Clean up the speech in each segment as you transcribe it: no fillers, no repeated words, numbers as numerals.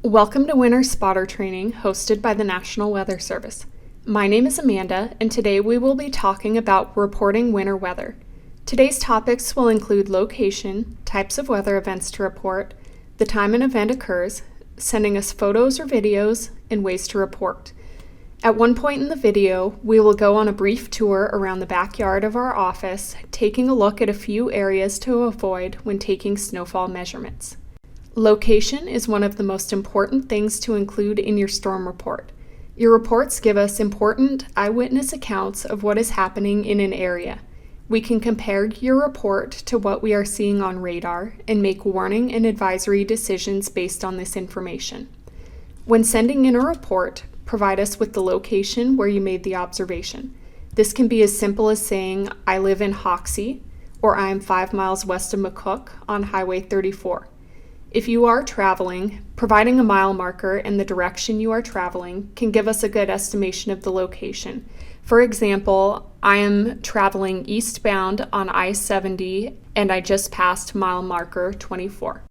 Welcome to Winter Spotter Training, hosted by the National Weather Service. My name is Amanda, and today we will be talking about reporting winter weather. Today's topics will include location, types of weather events to report, the time an event occurs, sending us photos or videos, and ways to report. At one point in the video, we will go on a brief tour around the backyard of our office, taking a look at a few areas to avoid when taking snowfall measurements. Location is one of the most important things to include in your storm report. Your reports give us important eyewitness accounts of what is happening in an area. We can compare your report to what we are seeing on radar and make warning and advisory decisions based on this information. When sending in a report, provide us with the location where you made the observation. This can be as simple as saying, "I live in Hoxie," or "I am 5 miles west of McCook on Highway 34. If you are traveling, providing a mile marker and the direction you are traveling can give us a good estimation of the location. For example, I am traveling eastbound on I-70 and I just passed mile marker 24.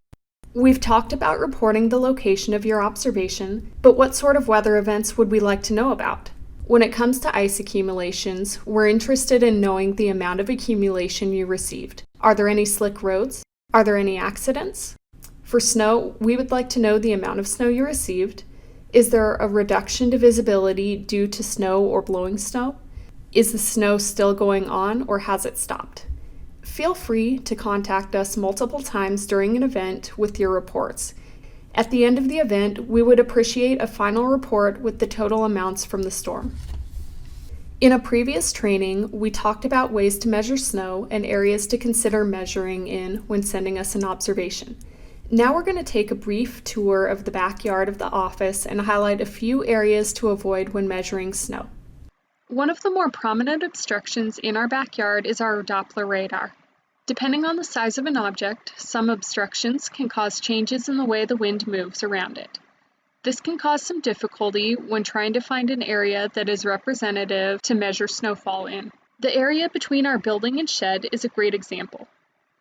We've talked about reporting the location of your observation, but what sort of weather events would we like to know about? When it comes to ice accumulations, we're interested in knowing the amount of accumulation you received. Are there any slick roads? Are there any accidents? For snow, we would like to know the amount of snow you received. Is there a reduction to visibility due to snow or blowing snow? Is the snow still going on or has it stopped? Feel free to contact us multiple times during an event with your reports. At the end of the event, we would appreciate a final report with the total amounts from the storm. In a previous training, we talked about ways to measure snow and areas to consider measuring in when sending us an observation. Now we're going to take a brief tour of the backyard of the office and highlight a few areas to avoid when measuring snow. One of the more prominent obstructions in our backyard is our Doppler radar. Depending on the size of an object, some obstructions can cause changes in the way the wind moves around it. This can cause some difficulty when trying to find an area that is representative to measure snowfall in. The area between our building and shed is a great example.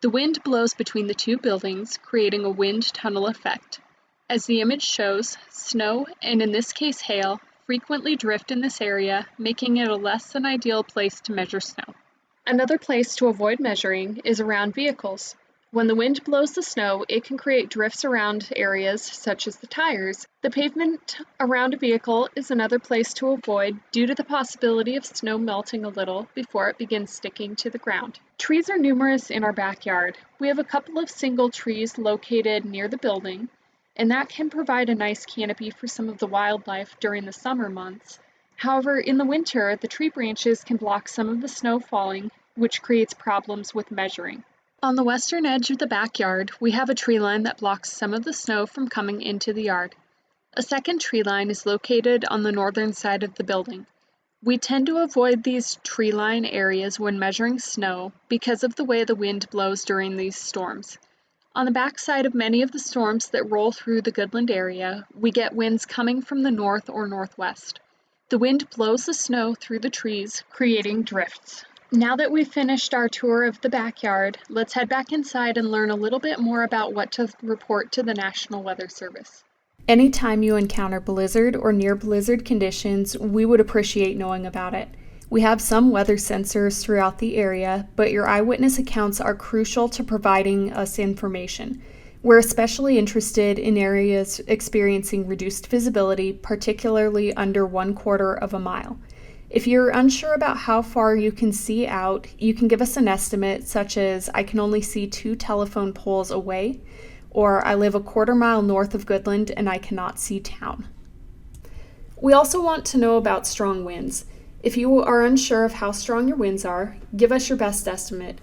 The wind blows between the two buildings, creating a wind tunnel effect. As the image shows, snow, and in this case hail, frequently drift in this area, making it a less than ideal place to measure snow. Another place to avoid measuring is around vehicles. When the wind blows the snow, it can create drifts around areas such as the tires. The pavement around a vehicle is another place to avoid due to the possibility of snow melting a little before it begins sticking to the ground. Trees are numerous in our backyard. We have a couple of single trees located near the building, and that can provide a nice canopy for some of the wildlife during the summer months. However, in the winter, the tree branches can block some of the snow falling, which creates problems with measuring. On the western edge of the backyard, we have a tree line that blocks some of the snow from coming into the yard. A second tree line is located on the northern side of the building. We tend to avoid these tree line areas when measuring snow because of the way the wind blows during these storms. On the backside of many of the storms that roll through the Goodland area, we get winds coming from the north or northwest. The wind blows the snow through the trees, creating drifts. Now that we've finished our tour of the backyard, let's head back inside and learn a little bit more about what to report to the National Weather Service. Anytime you encounter blizzard or near blizzard conditions, we would appreciate knowing about it. We have some weather sensors throughout the area, but your eyewitness accounts are crucial to providing us information. We're especially interested in areas experiencing reduced visibility, particularly under 1/4 of a mile. If you're unsure about how far you can see out, you can give us an estimate such as, "I can only see 2 telephone poles away," or "I live a 1/4 mile north of Goodland and I cannot see town." We also want to know about strong winds. If you are unsure of how strong your winds are, give us your best estimate.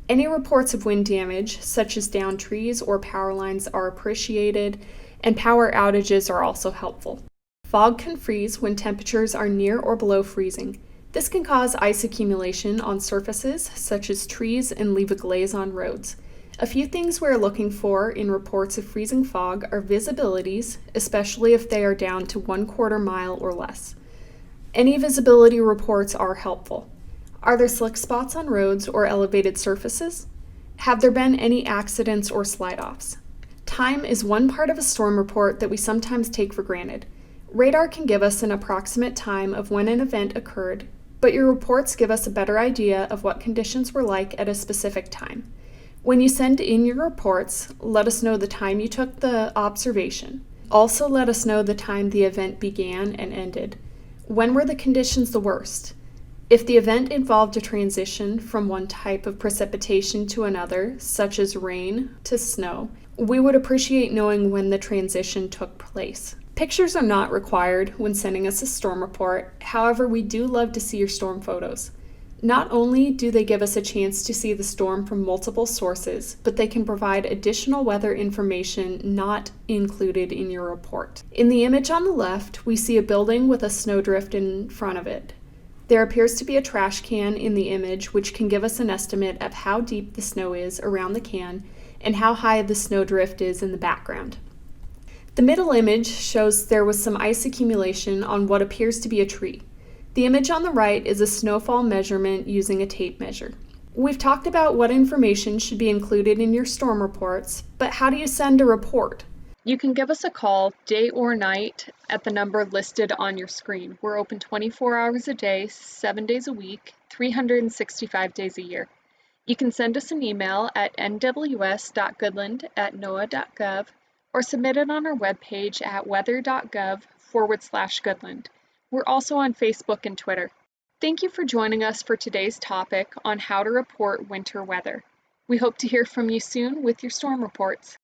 Any reports of wind damage, such as downed trees or power lines, are appreciated, and power outages are also helpful. Fog can freeze when temperatures are near or below freezing. This can cause ice accumulation on surfaces, such as trees, and leave a glaze on roads. A few things we're looking for in reports of freezing fog are visibilities, especially if they are down to 1/4 mile or less. Any visibility reports are helpful. Are there slick spots on roads or elevated surfaces? Have there been any accidents or slide-offs? Time is one part of a storm report that we sometimes take for granted. Radar can give us an approximate time of when an event occurred, but your reports give us a better idea of what conditions were like at a specific time. When you send in your reports, let us know the time you took the observation. Also, let us know the time the event began and ended. When were the conditions the worst? If the event involved a transition from one type of precipitation to another, such as rain to snow, we would appreciate knowing when the transition took place. Pictures are not required when sending us a storm report, however, we do love to see your storm photos. Not only do they give us a chance to see the storm from multiple sources, but they can provide additional weather information not included in your report. In the image on the left, we see a building with a snowdrift in front of it. There appears to be a trash can in the image, which can give us an estimate of how deep the snow is around the can and how high the snowdrift is in the background. The middle image shows there was some ice accumulation on what appears to be a tree. The image on the right is a snowfall measurement using a tape measure. We've talked about what information should be included in your storm reports, but how do you send a report? You can give us a call day or night at the number listed on your screen. We're open 24 hours a day, 7 days a week, 365 days a year. You can send us an email at nws.goodland@noaa.gov or submit it on our webpage at weather.gov/Goodland. We're also on Facebook and Twitter. Thank you for joining us for today's topic on how to report winter weather. We hope to hear from you soon with your storm reports.